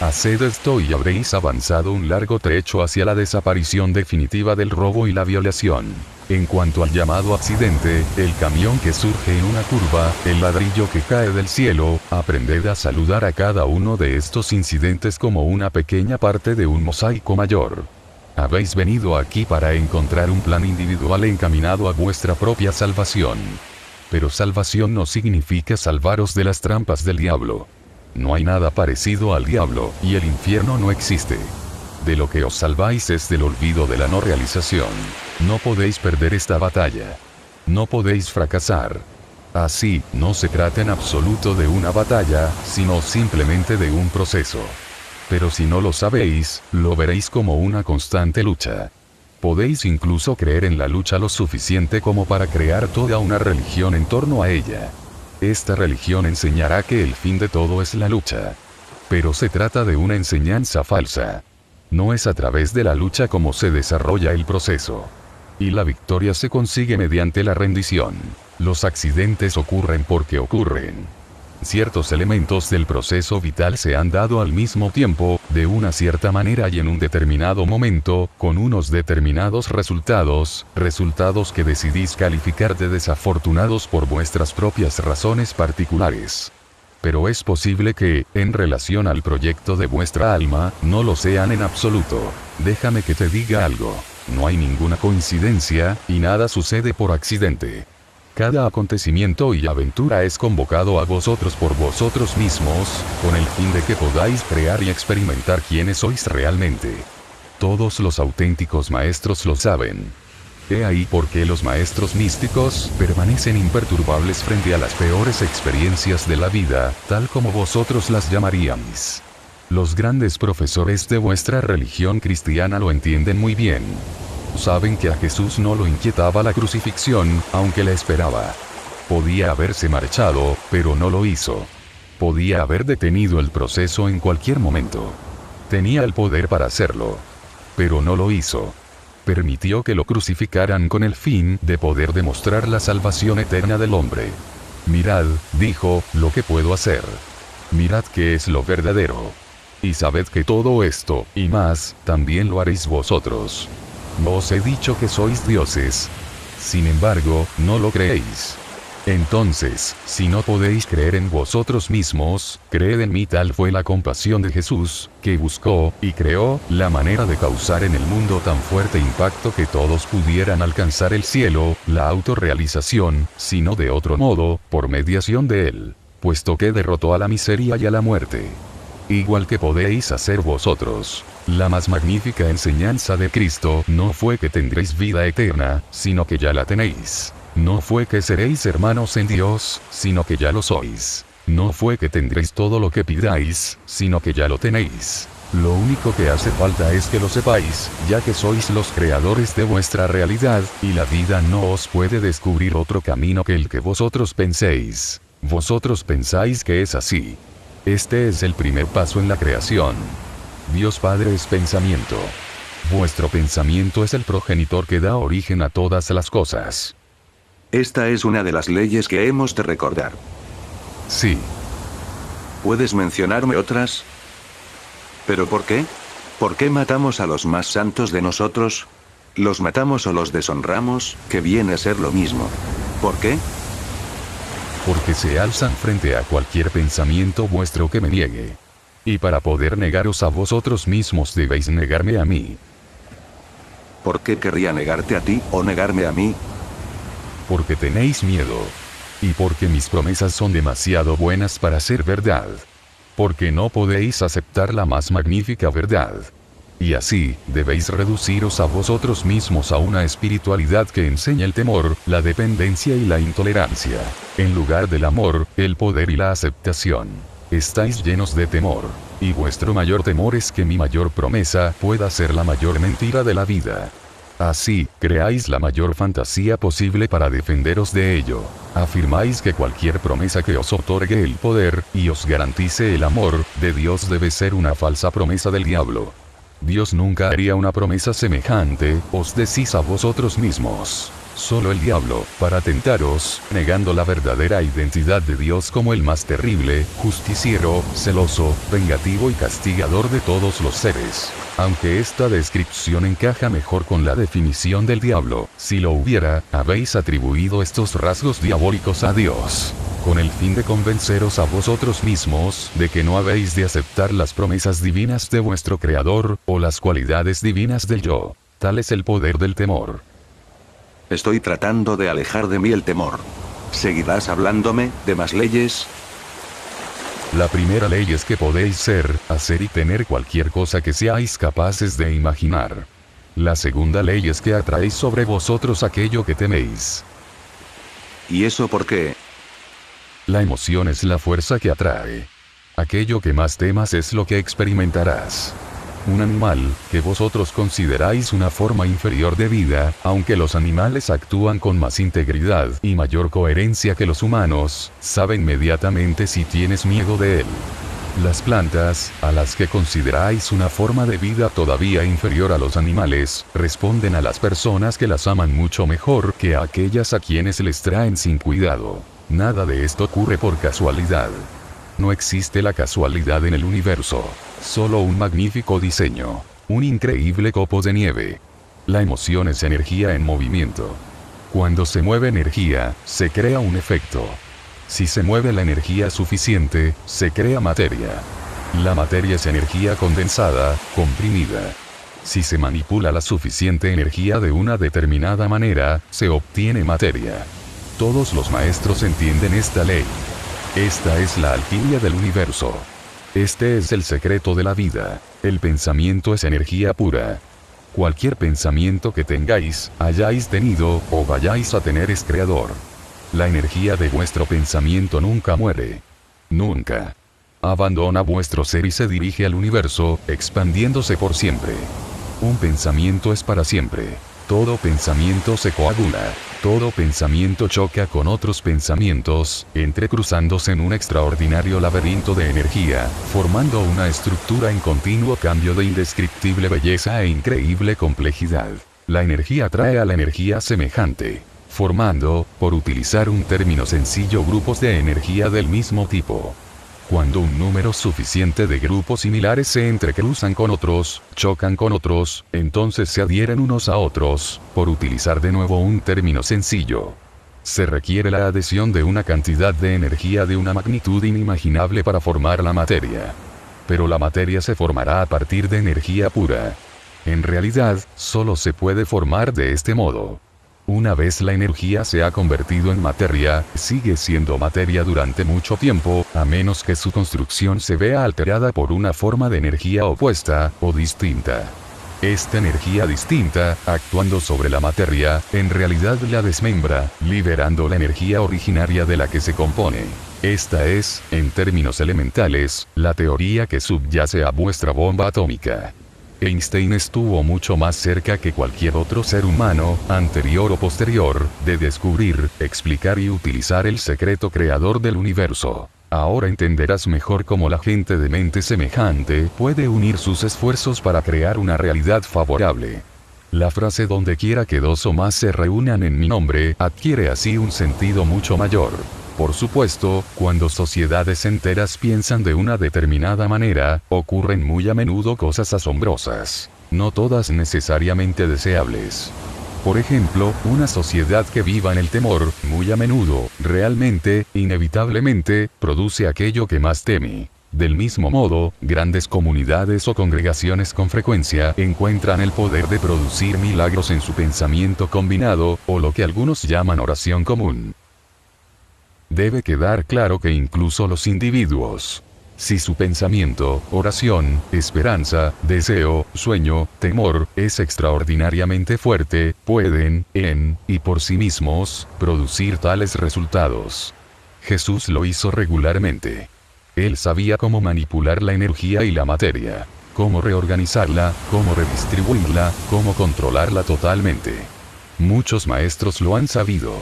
Haced esto y habréis avanzado un largo trecho hacia la desaparición definitiva del robo y la violación. En cuanto al llamado accidente, el camión que surge en una curva, el ladrillo que cae del cielo, aprended a saludar a cada uno de estos incidentes como una pequeña parte de un mosaico mayor. Habéis venido aquí para encontrar un plan individual encaminado a vuestra propia salvación. Pero salvación no significa salvaros de las trampas del diablo. No hay nada parecido al diablo, y el infierno no existe. De lo que os salváis es del olvido de la no realización. No podéis perder esta batalla. No podéis fracasar. Así, no se trata en absoluto de una batalla, sino simplemente de un proceso. Pero si no lo sabéis, lo veréis como una constante lucha. Podéis incluso creer en la lucha lo suficiente como para crear toda una religión en torno a ella. Esta religión enseñará que el fin de todo es la lucha. Pero se trata de una enseñanza falsa. No es a través de la lucha como se desarrolla el proceso. Y la victoria se consigue mediante la rendición. Los accidentes ocurren porque ocurren. Ciertos elementos del proceso vital se han dado al mismo tiempo, de una cierta manera y en un determinado momento, con unos determinados resultados que decidís calificar de desafortunados por vuestras propias razones particulares. Pero es posible que, en relación al proyecto de vuestra alma, no lo sean en absoluto. Déjame que te diga algo. No hay ninguna coincidencia, y nada sucede por accidente. Cada acontecimiento y aventura es convocado a vosotros por vosotros mismos, con el fin de que podáis crear y experimentar quiénes sois realmente. Todos los auténticos maestros lo saben. He ahí por qué los maestros místicos permanecen imperturbables frente a las peores experiencias de la vida, tal como vosotros las llamaríais. Los grandes profesores de vuestra religión cristiana lo entienden muy bien. Saben que a Jesús no lo inquietaba la crucifixión, aunque la esperaba. Podía haberse marchado, pero no lo hizo. Podía haber detenido el proceso en cualquier momento. Tenía el poder para hacerlo. Pero no lo hizo. Permitió que lo crucificaran con el fin de poder demostrar la salvación eterna del hombre. Mirad, dijo, lo que puedo hacer. Mirad qué es lo verdadero. Y sabed que todo esto, y más, también lo haréis vosotros. No os he dicho que sois dioses. Sin embargo, no lo creéis. Entonces, si no podéis creer en vosotros mismos, creed en mí. Tal fue la compasión de Jesús, que buscó, y creó, la manera de causar en el mundo tan fuerte impacto que todos pudieran alcanzar el cielo, la autorrealización, sino de otro modo, por mediación de él, puesto que derrotó a la miseria y a la muerte. Igual que podéis hacer vosotros. La más magnífica enseñanza de Cristo no fue que tendréis vida eterna, sino que ya la tenéis. No fue que seréis hermanos en Dios, sino que ya lo sois. No fue que tendréis todo lo que pidáis, sino que ya lo tenéis. Lo único que hace falta es que lo sepáis, ya que sois los creadores de vuestra realidad, y la vida no os puede descubrir otro camino que el que vosotros penséis. Vosotros pensáis que es así. Este es el primer paso en la creación. Dios Padre es pensamiento. Vuestro pensamiento es el progenitor que da origen a todas las cosas. Esta es una de las leyes que hemos de recordar. Sí. ¿Puedes mencionarme otras? ¿Pero por qué? ¿Por qué matamos a los más santos de nosotros? ¿Los matamos o los deshonramos, que viene a ser lo mismo? ¿Por qué? Porque se alzan frente a cualquier pensamiento vuestro que me niegue. Y para poder negaros a vosotros mismos debéis negarme a mí. ¿Por qué querría negarte a ti, o negarme a mí? Porque tenéis miedo. Y porque mis promesas son demasiado buenas para ser verdad. Porque no podéis aceptar la más magnífica verdad. Y así, debéis reduciros a vosotros mismos a una espiritualidad que enseña el temor, la dependencia y la intolerancia. En lugar del amor, el poder y la aceptación. Estáis llenos de temor. Y vuestro mayor temor es que mi mayor promesa pueda ser la mayor mentira de la vida. Así, creáis la mayor fantasía posible para defenderos de ello. Afirmáis que cualquier promesa que os otorgue el poder, y os garantice el amor, de Dios debe ser una falsa promesa del diablo. Dios nunca haría una promesa semejante, os decís a vosotros mismos. Solo el diablo, para tentaros, negando la verdadera identidad de Dios como el más terrible, justiciero, celoso, vengativo y castigador de todos los seres. Aunque esta descripción encaja mejor con la definición del diablo, si lo hubiera, habéis atribuido estos rasgos diabólicos a Dios, con el fin de convenceros a vosotros mismos de que no habéis de aceptar las promesas divinas de vuestro Creador, o las cualidades divinas del yo. Tal es el poder del temor. Estoy tratando de alejar de mí el temor. ¿Seguirás hablándome de más leyes? La primera ley es que podéis ser, hacer y tener cualquier cosa que seáis capaces de imaginar. La segunda ley es que atraéis sobre vosotros aquello que teméis. ¿Y eso por qué? La emoción es la fuerza que atrae. Aquello que más temas es lo que experimentarás. Un animal, que vosotros consideráis una forma inferior de vida, aunque los animales actúan con más integridad y mayor coherencia que los humanos, sabe inmediatamente si tienes miedo de él. Las plantas, a las que consideráis una forma de vida todavía inferior a los animales, responden a las personas que las aman mucho mejor que a aquellas a quienes les traen sin cuidado. Nada de esto ocurre por casualidad. No existe la casualidad en el universo. Solo un magnífico diseño. Un increíble copo de nieve. La emoción es energía en movimiento. Cuando se mueve energía, se crea un efecto. Si se mueve la energía suficiente, se crea materia. La materia es energía condensada, comprimida. Si se manipula la suficiente energía de una determinada manera, se obtiene materia. Todos los maestros entienden esta ley. Esta es la alquimia del universo. Este es el secreto de la vida. El pensamiento es energía pura. Cualquier pensamiento que tengáis, hayáis tenido, o vayáis a tener es creador. La energía de vuestro pensamiento nunca muere. Nunca. Abandona vuestro ser y se dirige al universo, expandiéndose por siempre. Un pensamiento es para siempre. Todo pensamiento se coagula. Todo pensamiento choca con otros pensamientos, entrecruzándose en un extraordinario laberinto de energía, formando una estructura en continuo cambio de indescriptible belleza e increíble complejidad. La energía atrae a la energía semejante, formando, por utilizar un término sencillo, grupos de energía del mismo tipo. Cuando un número suficiente de grupos similares se entrecruzan con otros, chocan con otros, entonces se adhieren unos a otros, por utilizar de nuevo un término sencillo. Se requiere la adhesión de una cantidad de energía de una magnitud inimaginable para formar la materia. Pero la materia se formará a partir de energía pura. En realidad, solo se puede formar de este modo. Una vez la energía se ha convertido en materia, sigue siendo materia durante mucho tiempo, a menos que su construcción se vea alterada por una forma de energía opuesta, o distinta. Esta energía distinta, actuando sobre la materia, en realidad la desmembra, liberando la energía originaria de la que se compone. Esta es, en términos elementales, la teoría que subyace a vuestra bomba atómica. Einstein estuvo mucho más cerca que cualquier otro ser humano, anterior o posterior, de descubrir, explicar y utilizar el secreto creador del universo. Ahora entenderás mejor cómo la gente de mente semejante puede unir sus esfuerzos para crear una realidad favorable. La frase "donde quiera que dos o más se reúnan en mi nombre" adquiere así un sentido mucho mayor. Por supuesto, cuando sociedades enteras piensan de una determinada manera, ocurren muy a menudo cosas asombrosas. No todas necesariamente deseables. Por ejemplo, una sociedad que viva en el temor, muy a menudo, realmente, inevitablemente, produce aquello que más teme. Del mismo modo, grandes comunidades o congregaciones con frecuencia encuentran el poder de producir milagros en su pensamiento combinado, o lo que algunos llaman oración común. Debe quedar claro que incluso los individuos, si su pensamiento, oración, esperanza, deseo, sueño, temor, es extraordinariamente fuerte, pueden, en y por sí mismos, producir tales resultados. Jesús lo hizo regularmente. Él sabía cómo manipular la energía y la materia, cómo reorganizarla, cómo redistribuirla, cómo controlarla totalmente. Muchos maestros lo han sabido.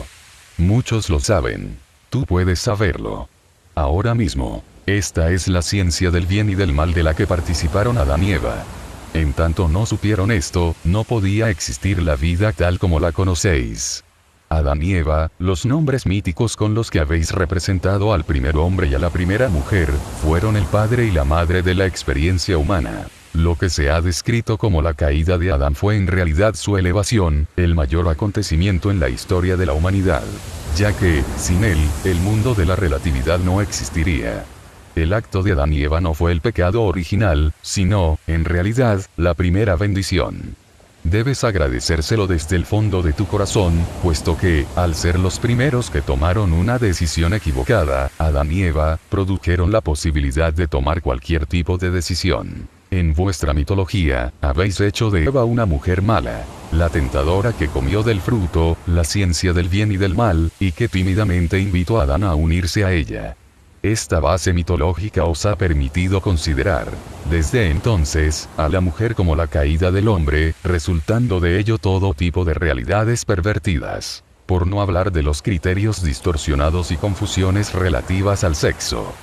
Muchos lo saben. Tú puedes saberlo. Ahora mismo. Esta es la ciencia del bien y del mal de la que participaron Adán y Eva. En tanto no supieron esto, no podía existir la vida tal como la conocéis. Adán y Eva, los nombres míticos con los que habéis representado al primer hombre y a la primera mujer, fueron el padre y la madre de la experiencia humana. Lo que se ha descrito como la caída de Adán fue en realidad su elevación, el mayor acontecimiento en la historia de la humanidad. Ya que, sin él, el mundo de la relatividad no existiría. El acto de Adán y Eva no fue el pecado original, sino, en realidad, la primera bendición. Debes agradecérselo desde el fondo de tu corazón, puesto que, al ser los primeros que tomaron una decisión equivocada, Adán y Eva, produjeron la posibilidad de tomar cualquier tipo de decisión. En vuestra mitología, habéis hecho de Eva una mujer mala, la tentadora que comió del fruto, la ciencia del bien y del mal, y que tímidamente invitó a Adán a unirse a ella. Esta base mitológica os ha permitido considerar, desde entonces, a la mujer como la caída del hombre, resultando de ello todo tipo de realidades pervertidas. Por no hablar de los criterios distorsionados y confusiones relativas al sexo.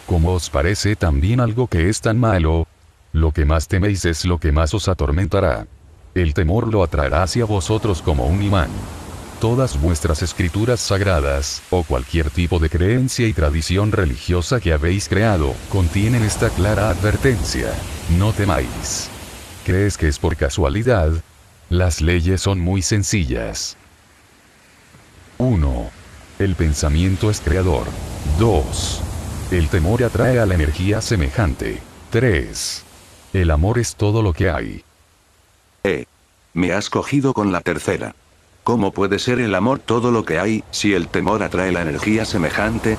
¿Cómo os parece también algo que es tan malo? Lo que más teméis es lo que más os atormentará. El temor lo atraerá hacia vosotros como un imán. Todas vuestras escrituras sagradas, o cualquier tipo de creencia y tradición religiosa que habéis creado, contienen esta clara advertencia: no temáis. ¿Crees que es por casualidad? Las leyes son muy sencillas. 1. El pensamiento es creador. 2. El temor atrae a la energía semejante. 3. El amor es todo lo que hay. Me has cogido con la tercera. ¿Cómo puede ser el amor todo lo que hay, si el temor atrae la energía semejante?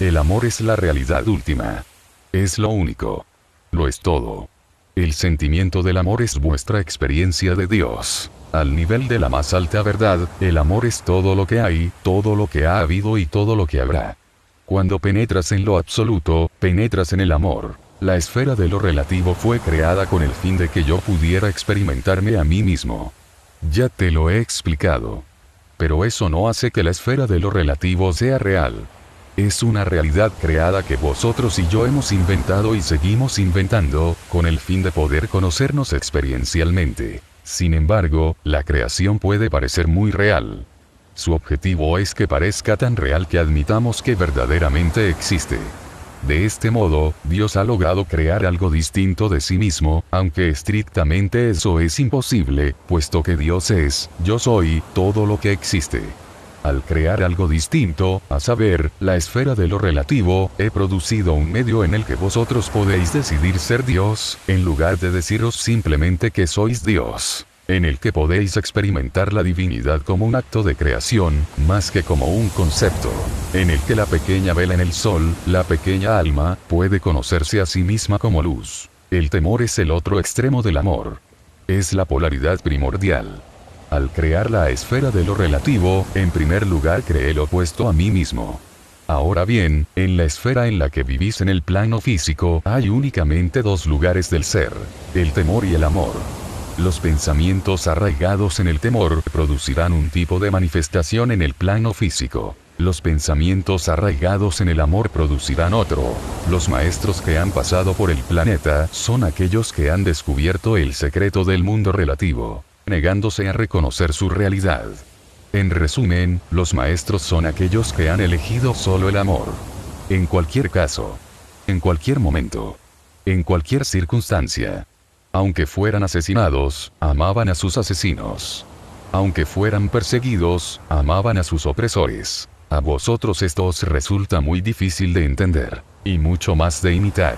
El amor es la realidad última. Es lo único. Lo es todo. El sentimiento del amor es vuestra experiencia de Dios. Al nivel de la más alta verdad, el amor es todo lo que hay, todo lo que ha habido y todo lo que habrá. Cuando penetras en lo absoluto, penetras en el amor. La esfera de lo relativo fue creada con el fin de que yo pudiera experimentarme a mí mismo. Ya te lo he explicado. Pero eso no hace que la esfera de lo relativo sea real. Es una realidad creada que vosotros y yo hemos inventado y seguimos inventando, con el fin de poder conocernos experiencialmente. Sin embargo, la creación puede parecer muy real. Su objetivo es que parezca tan real que admitamos que verdaderamente existe. De este modo, Dios ha logrado crear algo distinto de sí mismo, aunque estrictamente eso es imposible, puesto que Dios es, yo soy, todo lo que existe. Al crear algo distinto, a saber, la esfera de lo relativo, he producido un medio en el que vosotros podéis decidir ser Dios, en lugar de deciros simplemente que sois Dios. En el que podéis experimentar la divinidad como un acto de creación, más que como un concepto. En el que la pequeña vela en el sol, la pequeña alma, puede conocerse a sí misma como luz. El temor es el otro extremo del amor. Es la polaridad primordial. Al crear la esfera de lo relativo, en primer lugar creé el opuesto a mí mismo. Ahora bien, en la esfera en la que vivís en el plano físico, hay únicamente dos lugares del ser: el temor y el amor. Los pensamientos arraigados en el temor producirán un tipo de manifestación en el plano físico. Los pensamientos arraigados en el amor producirán otro. Los maestros que han pasado por el planeta son aquellos que han descubierto el secreto del mundo relativo, negándose a reconocer su realidad. En resumen, los maestros son aquellos que han elegido solo el amor. En cualquier caso, en cualquier momento, en cualquier circunstancia. Aunque fueran asesinados, amaban a sus asesinos. Aunque fueran perseguidos, amaban a sus opresores. A vosotros esto os resulta muy difícil de entender, y mucho más de imitar.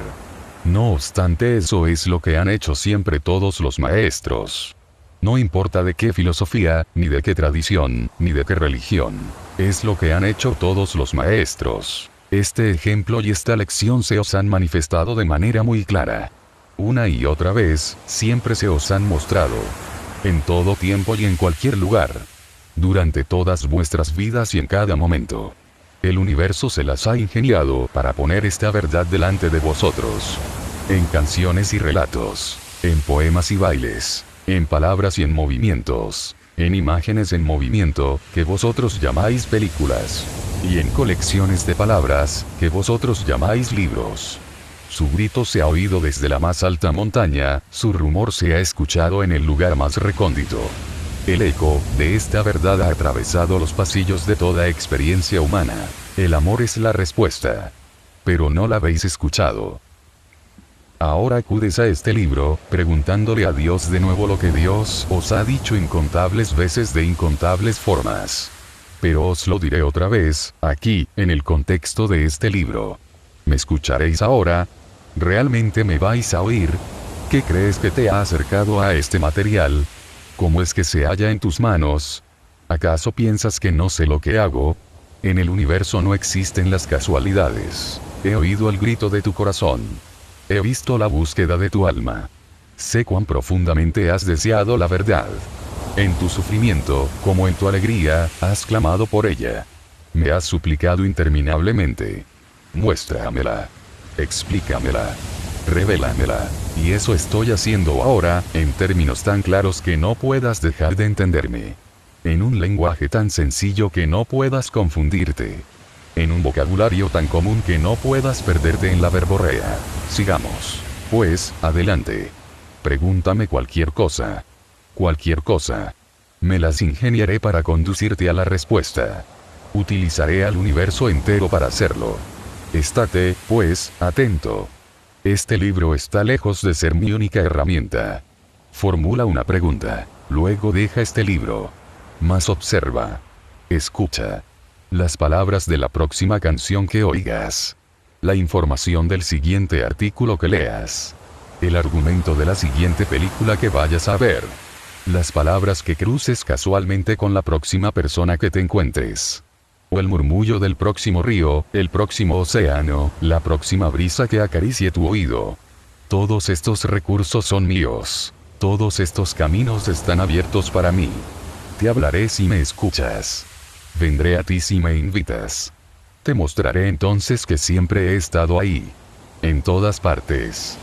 No obstante, eso es lo que han hecho siempre todos los maestros. No importa de qué filosofía, ni de qué tradición, ni de qué religión. Es lo que han hecho todos los maestros. Este ejemplo y esta lección se os han manifestado de manera muy clara. Una y otra vez, siempre se os han mostrado. En todo tiempo y en cualquier lugar. Durante todas vuestras vidas y en cada momento. El universo se las ha ingeniado para poner esta verdad delante de vosotros. En canciones y relatos. En poemas y bailes. En palabras y en movimientos. En imágenes en movimiento, que vosotros llamáis películas. Y en colecciones de palabras, que vosotros llamáis libros. Su grito se ha oído desde la más alta montaña, su rumor se ha escuchado en el lugar más recóndito. El eco de esta verdad ha atravesado los pasillos de toda experiencia humana. El amor es la respuesta. Pero no la habéis escuchado. Ahora acudes a este libro, preguntándole a Dios de nuevo lo que Dios os ha dicho incontables veces de incontables formas. Pero os lo diré otra vez, aquí, en el contexto de este libro. ¿Me escucharéis ahora? ¿Realmente me vais a oír? qué crees que te ha acercado a este material? ¿Cómo es que se halla en tus manos? ¿Acaso piensas que no sé lo que hago? En el universo no existen las casualidades. He oído el grito de tu corazón. He visto la búsqueda de tu alma. Sé cuán profundamente has deseado la verdad. En tu sufrimiento, como en tu alegría, has clamado por ella. Me has suplicado interminablemente. Muéstramela. Explícamela. Revélamela. Y eso estoy haciendo ahora, en términos tan claros que no puedas dejar de entenderme. En un lenguaje tan sencillo que no puedas confundirte. En un vocabulario tan común que no puedas perderte en la verborrea. Sigamos. Pues, adelante. Pregúntame cualquier cosa. Cualquier cosa. Me las ingeniaré para conducirte a la respuesta. Utilizaré al universo entero para hacerlo. Estate, pues, atento. Este libro está lejos de ser mi única herramienta. Formula una pregunta, luego deja este libro. Mas observa. Escucha. Las palabras de la próxima canción que oigas. La información del siguiente artículo que leas. El argumento de la siguiente película que vayas a ver. Las palabras que cruces casualmente con la próxima persona que te encuentres. O el murmullo del próximo río, el próximo océano, la próxima brisa que acaricie tu oído. Todos estos recursos son míos. Todos estos caminos están abiertos para mí. Te hablaré si me escuchas. Vendré a ti si me invitas. Te mostraré entonces que siempre he estado ahí. En todas partes.